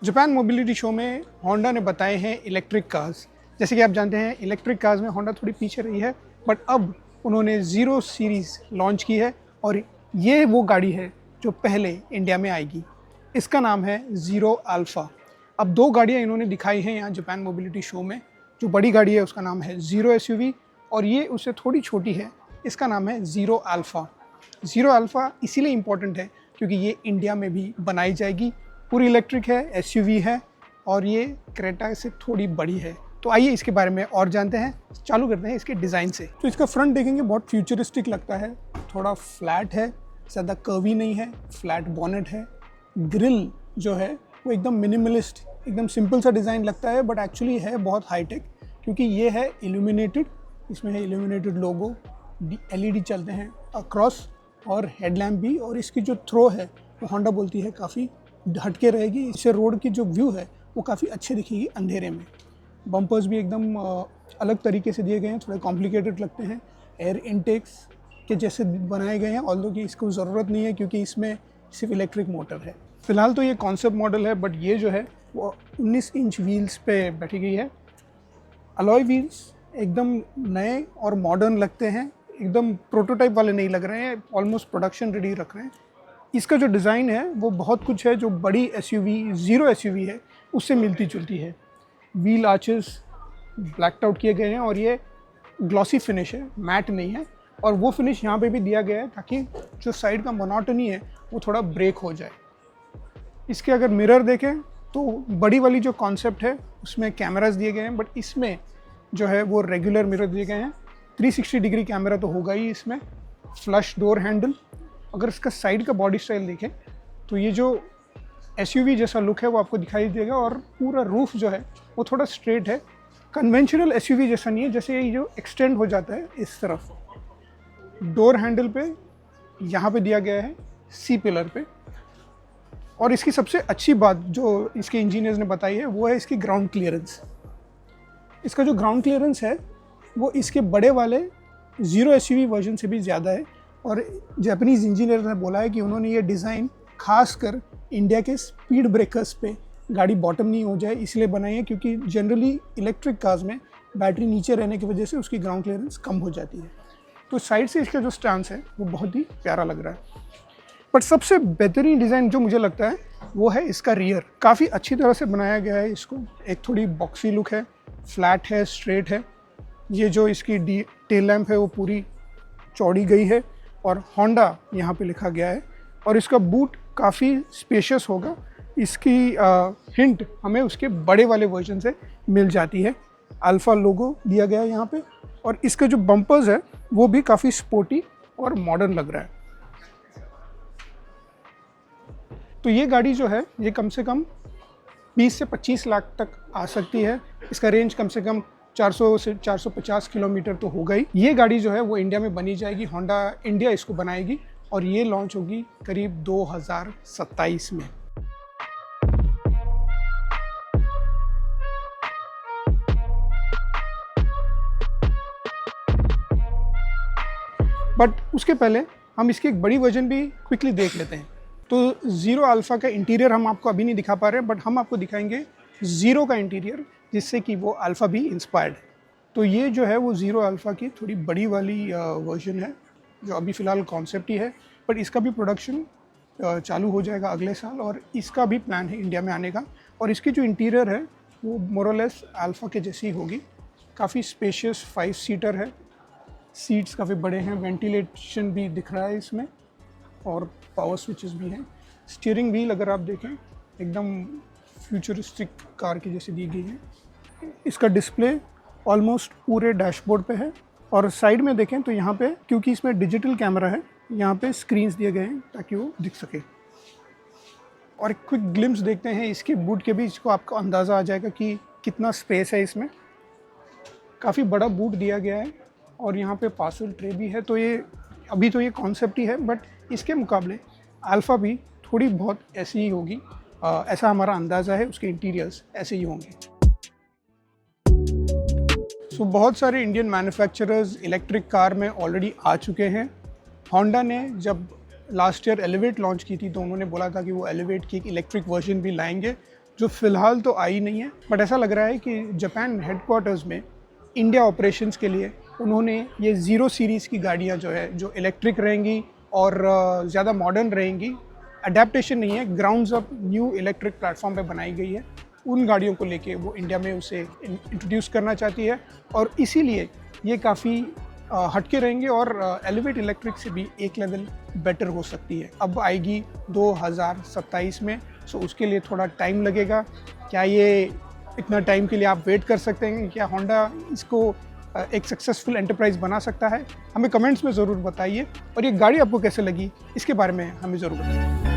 Japan mobility show में Honda ने बताए हैं इलेक्ट्रिक कार्स। जैसे कि आप जानते हैं इलेक्ट्रिक कार्स में होंडा थोड़ी पीछे रही है, बट अब उन्होंने ज़ीरो सीरीज़ लॉन्च की है और ये वो गाड़ी है जो पहले इंडिया में आएगी। इसका नाम है ज़ीरो अल्फ़ा। अब दो गाड़ियाँ इन्होंने दिखाई हैं यहाँ जापान मोबिलिटी शो में। जो बड़ी गाड़ी है उसका नाम है ज़ीरो एसयूवी और ये उससे थोड़ी छोटी है, इसका नाम है ज़ीरो अल्फ़ा। ज़ीरो अल्फ़ा इसीलिए इम्पॉर्टेंट है क्योंकि ये इंडिया में भी बनाई जाएगी। पूरी इलेक्ट्रिक है, एसयूवी है और ये क्रेटा से थोड़ी बड़ी है। तो आइए इसके बारे में और जानते हैं। चालू करते हैं इसके डिज़ाइन से। तो इसका फ्रंट देखेंगे, बहुत फ्यूचरिस्टिक लगता है, थोड़ा फ्लैट है, ज़्यादा कर्वी नहीं है, फ्लैट बॉनेट है। ग्रिल जो है वो एकदम मिनिमलिस्ट, एकदम सिंपल सा डिज़ाइन लगता है, बट एक्चुअली है बहुत हाईटेक क्योंकि ये है इल्यूमिनेटेड। इसमें है इल्यूमिनेटेड लोगो, एलईडी चलते हैं अक्रॉस और हेडलैम्प भी। और इसकी जो थ्रो है वो होंडा बोलती है काफ़ी हटके रहेगी। इससे रोड की जो व्यू है वो काफ़ी अच्छी दिखेगी अंधेरे में। बम्पर्स भी एकदम अलग तरीके से दिए गए हैं, थोड़े कॉम्प्लिकेटेड लगते हैं। एयर इनटेक्स के जैसे बनाए गए हैं, ऑल्दो कि इसको ज़रूरत नहीं है क्योंकि इसमें सिर्फ इलेक्ट्रिक मोटर है। फ़िलहाल तो ये कॉन्सेप्ट मॉडल है, बट ये जो है वो 19 इंच व्हील्स पे बैठी गई है। अलॉय व्हील्स एकदम नए और मॉडर्न लगते हैं, एकदम प्रोटोटाइप वाले नहीं लग रहे हैं, ऑलमोस्ट प्रोडक्शन रेडी रख रहे हैं। इसका जो डिज़ाइन है वो बहुत कुछ है जो बड़ी एसयूवी ज़ीरो एसयूवी है उससे मिलती जुलती है। व्हील आर्चेस ब्लैकड आउट किए गए हैं और ये ग्लॉसी फिनिश है, मैट नहीं है। और वो फिनिश यहाँ पे भी दिया गया है ताकि जो साइड का मोनोटनी है वो थोड़ा ब्रेक हो जाए। इसके अगर मिरर देखें तो बड़ी वाली जो कॉन्सेप्ट है उसमें कैमरास दिए गए हैं, बट इसमें जो है वो रेगुलर मिरर दिए गए हैं। 360 डिग्री कैमरा तो होगा ही इसमें। Flush door handle. अगर इसका साइड का बॉडी स्टाइल देखें तो ये जो एसयूवी जैसा लुक है वो आपको दिखाई देगा और पूरा रूफ जो है वो थोड़ा स्ट्रेट है, कन्वेंशनल एसयूवी जैसा नहीं है। जैसे ये जो एक्सटेंड हो जाता है इस तरफ, डोर हैंडल पे यहाँ पे दिया गया है सी पिलर पे। और इसकी सबसे अच्छी बात जो इसके इंजीनियर्स ने बताई है वो है इसकी ग्राउंड क्लियरेंस। इसका जो ग्राउंड क्लियरेंस है वो इसके बड़े वाले ज़ीरो एसयूवी वर्जन से भी ज़्यादा है। और जापानीज़ इंजीनियर ने बोला है कि उन्होंने ये डिज़ाइन खासकर इंडिया के स्पीड ब्रेकर्स पे गाड़ी बॉटम नहीं हो जाए इसलिए बनाई है, क्योंकि जनरली इलेक्ट्रिक कार्स में बैटरी नीचे रहने की वजह से उसकी ग्राउंड क्लियरेंस कम हो जाती है। तो साइड से इसका जो स्टांस है वो बहुत ही प्यारा लग रहा है। बट सबसे बेहतरीन डिज़ाइन जो मुझे लगता है वो है इसका रियर। काफ़ी अच्छी तरह से बनाया गया है इसको। एक थोड़ी बॉक्सी लुक है, फ्लैट है, स्ट्रेट है। ये जो इसकी टेल लैम्प है वो पूरी चौड़ी गई है और होंडा यहाँ पे लिखा गया है। और इसका बूट काफ़ी स्पेशियस होगा। इसकी हिंट हमें उसके बड़े वाले वर्जन से मिल जाती है। अल्फ़ा लोगो दिया गया है यहाँ पे। और इसके जो बम्पर्स है वो भी काफ़ी स्पोर्टी और मॉडर्न लग रहा है। तो ये गाड़ी जो है ये कम से कम 20 से 25 लाख तक आ सकती है। इसका रेंज कम से कम 400 से 450 किलोमीटर तो होगा ही। ये गाड़ी जो है वो इंडिया में बनी जाएगी, होंडा इंडिया इसको बनाएगी और ये लॉन्च होगी करीब 2027 में। बट उसके पहले हम इसकी एक बड़ी वर्जन भी क्विकली देख लेते हैं। तो ज़ीरो अल्फ़ा का इंटीरियर हम आपको अभी नहीं दिखा पा रहे हैं, बट हम आपको दिखाएंगे ज़ीरो का इंटीरियर, जिससे कि वो अल्फ़ा भी इंस्पायर्ड है। तो ये जो है वो ज़ीरो अल्फ़ा की थोड़ी बड़ी वाली वर्जन है जो अभी फ़िलहाल कॉन्सेप्ट ही है, बट इसका भी प्रोडक्शन चालू हो जाएगा अगले साल और इसका भी प्लान है इंडिया में आने का। और इसकी जो इंटीरियर है वो मोरलेस अल्फ़ा के जैसी होगी। काफ़ी स्पेशियस 5 सीटर है, सीट्स काफ़ी बड़े हैं, वेंटिलेशन भी दिख रहा है इसमें और पावर स्विचेस भी हैं। स्टीयरिंग व्हील अगर आप देखें एकदम फ्यूचरिस्टिक कार की जैसी दी गई है। इसका डिस्प्ले ऑलमोस्ट पूरे डैशबोर्ड पे है। और साइड में देखें तो यहाँ पे क्योंकि इसमें डिजिटल कैमरा है, यहाँ पे स्क्रीन्स दिए गए हैं ताकि वो दिख सके। और एक क्विक ग्लिम्स देखते हैं इसके बूट के बीच को, आपको अंदाज़ा आ जाएगा कि कितना स्पेस है इसमें। काफ़ी बड़ा बूट दिया गया है और यहाँ पे पार्सल ट्रे भी है। तो ये अभी तो ये कॉन्सेप्ट ही है, बट इसके मुकाबले अल्फ़ा भी थोड़ी बहुत ऐसी ही होगी, ऐसा हमारा अंदाज़ा है। उसके इंटीरियर्स ऐसे ही होंगे। सो बहुत सारे इंडियन मैन्युफैक्चरर्स इलेक्ट्रिक कार में ऑलरेडी आ चुके हैं। होंडा ने जब लास्ट ईयर एलिवेट लॉन्च की थी तो उन्होंने बोला था कि वो एलिवेट की एक इलेक्ट्रिक वर्जन भी लाएंगे, जो फ़िलहाल तो आई नहीं है, बट ऐसा लग रहा है कि जापान हेडक्वार्टर्स में इंडिया ऑपरेशंस के लिए उन्होंने ये 0 सीरीज़ की गाड़ियाँ जो है, जो इलेक्ट्रिक रहेंगी और ज़्यादा मॉडर्न रहेंगी, अडेप्टेशन नहीं है, grounds up new electric platform पे बनाई गई है, उन गाड़ियों को लेके वो इंडिया में उसे इंट्रोड्यूस करना चाहती है और इसीलिए ये काफ़ी हटके रहेंगे और एलिवेट इलेक्ट्रिक से भी एक लेवल बेटर हो सकती है। अब आएगी 2027 में, सो उसके लिए थोड़ा टाइम लगेगा। क्या ये इतना टाइम के लिए आप वेट कर सकते हैं? क्या होंडा इसको एक सक्सेसफुल एंटरप्राइज बना सकता है? हमें कमेंट्स में ज़रूर बताइए और ये गाड़ी आपको कैसे लगी इसके बारे में हमें ज़रूर बताइए।